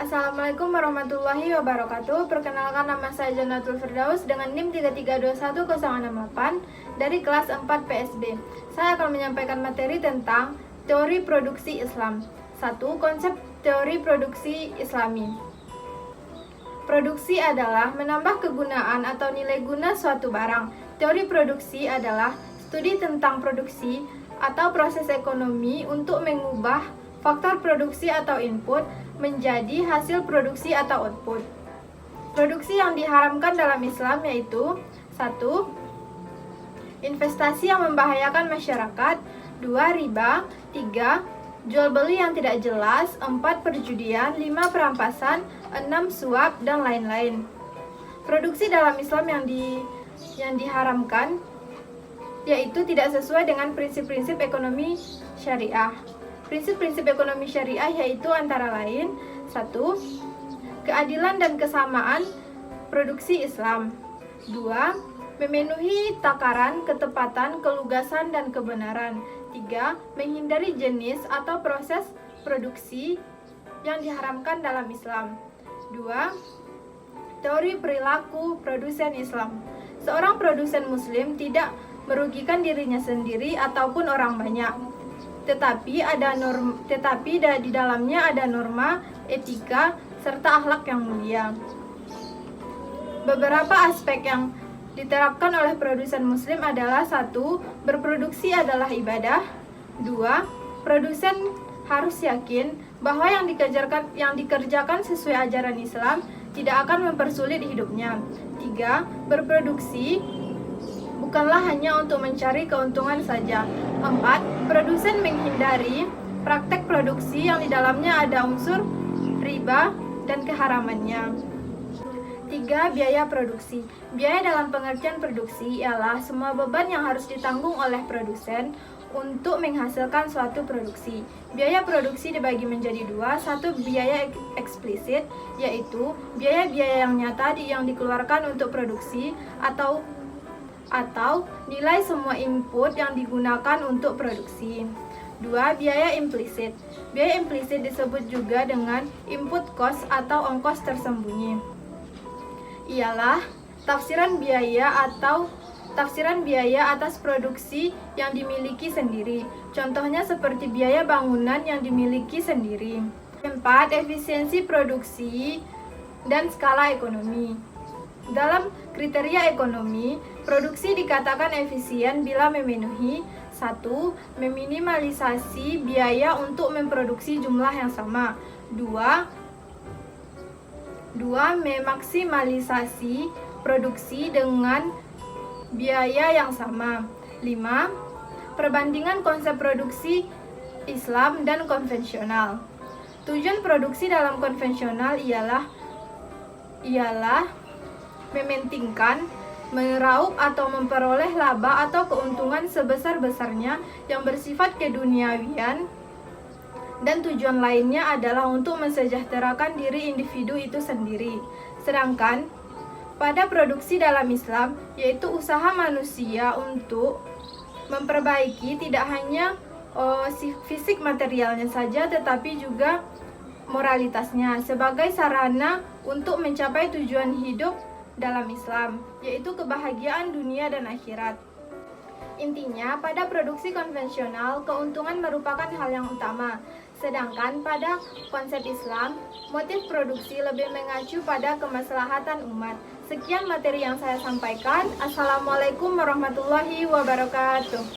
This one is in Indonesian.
Assalamualaikum warahmatullahi wabarakatuh. Perkenalkan, nama saya Jannatul Firdaus dengan NIM 3321068 dari kelas 4 PSB. Saya akan menyampaikan materi tentang teori produksi Islam. 1. Konsep teori produksi Islami. Produksi adalah menambah kegunaan atau nilai guna suatu barang. Teori produksi adalah studi tentang produksi atau proses ekonomi untuk mengubah faktor produksi atau input menjadi hasil produksi atau output. Produksi yang diharamkan dalam Islam yaitu 1. Investasi yang membahayakan masyarakat. 2. Riba. 3. Jual beli yang tidak jelas. 4. Perjudian. 5. Perampasan. 6. Suap dan lain-lain. Produksi dalam Islam yang diharamkan yaitu tidak sesuai dengan prinsip-prinsip ekonomi syariah. Prinsip-prinsip ekonomi syariah yaitu antara lain 1. Keadilan dan kesamaan produksi Islam. 2. Memenuhi takaran, ketepatan, kelugasan, dan kebenaran. 3. Menghindari jenis atau proses produksi yang diharamkan dalam Islam. 2. Teori perilaku produsen Islam. Seorang produsen muslim tidak merugikan dirinya sendiri ataupun orang banyak. Tetapi di dalamnya ada norma, etika, serta akhlak yang mulia. Beberapa aspek yang diterapkan oleh produsen muslim adalah 1. Berproduksi adalah ibadah. 2. Produsen harus yakin bahwa yang dikerjakan sesuai ajaran Islam tidak akan mempersulit hidupnya. 3. Berproduksi bukanlah hanya untuk mencari keuntungan saja. 4. Produsen menghindari praktek produksi yang di dalamnya ada unsur riba dan keharamannya. 3. Biaya produksi. Biaya dalam pengertian produksi ialah semua beban yang harus ditanggung oleh produsen untuk menghasilkan suatu produksi. Biaya produksi dibagi menjadi 2. 1. Biaya eksplisit, yaitu biaya-biaya yang nyata yang dikeluarkan untuk produksi atau nilai semua input yang digunakan untuk produksi. 2. Biaya implisit. Biaya implisit disebut juga dengan input cost atau ongkos tersembunyi. Ialah tafsiran biaya atas produksi yang dimiliki sendiri. Contohnya seperti biaya bangunan yang dimiliki sendiri. 4. Efisiensi produksi dan skala ekonomi. Dalam kriteria ekonomi, produksi dikatakan efisien bila memenuhi 1. Meminimalisasi biaya untuk memproduksi jumlah yang sama. 2. Memaksimalisasi produksi dengan biaya yang sama. 5. Perbandingan konsep produksi Islam dan konvensional. Tujuan produksi dalam konvensional ialah mementingkan, meraup atau memperoleh laba atau keuntungan sebesar-besarnya yang bersifat keduniawian, dan tujuan lainnya adalah untuk mensejahterakan diri individu itu sendiri. Sedangkan pada produksi dalam Islam yaitu usaha manusia untuk memperbaiki tidak hanya fisik materialnya saja tetapi juga moralitasnya sebagai sarana untuk mencapai tujuan hidup dalam Islam, yaitu kebahagiaan dunia dan akhirat. Intinya, pada produksi konvensional, keuntungan merupakan hal yang utama. Sedangkan pada konsep Islam, motif produksi lebih mengacu pada kemaslahatan umat. Sekian materi yang saya sampaikan. Assalamualaikum warahmatullahi wabarakatuh.